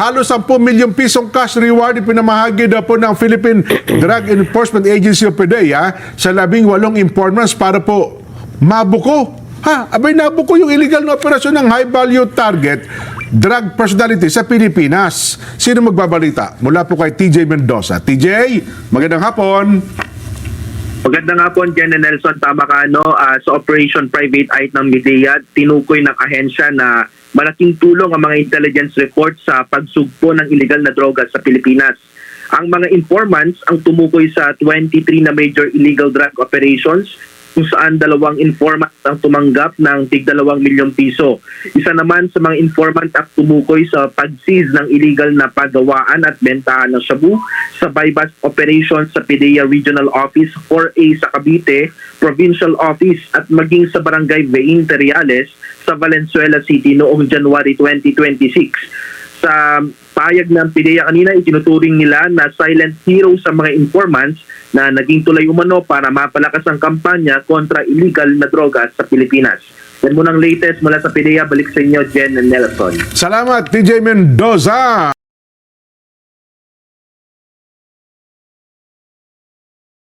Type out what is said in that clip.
halos 10 milyong pisong cash reward pinamahagi daw po ng Philippine Drug Enforcement Agency o PDEA sa 18 informants para po mabuko. Abay nabuko yung illegal na operasyon ng high-value target drug personality sa Pilipinas. Sino magbabalita? Mula po kay TJ Mendoza. TJ, magandang hapon. Magandang hapon, Jen and Nelson. Tama ka, sa Operation Private Eye ng Midea, tinukoy ng ahensya na malaking tulong ang mga intelligence reports sa pagsugpo ng illegal na droga sa Pilipinas. Ang mga informants ang tumukoy sa 23 na major illegal drug operations kung saan 2 informant ang tumanggap ng tig 2 milyong piso. Isa naman sa mga informant ang tumukoy sa pag-seize ng illegal na pagawaan at bentahan ng shabu sa buy-bust operation sa PDEA Regional Office 4A sa Cavite, Provincial Office at maging sa Barangay 20 Reales sa Valenzuela City noong January 2026. Sa payag ng PDEA kanina, itinuturing nila na silent hero sa mga informants na naging tulay umano para mapalakas ang kampanya kontra illegal na droga sa Pilipinas. Yan munang latest mula sa PDEA. Balik sa inyo, Jen and Nelson. Salamat, TJ Mendoza.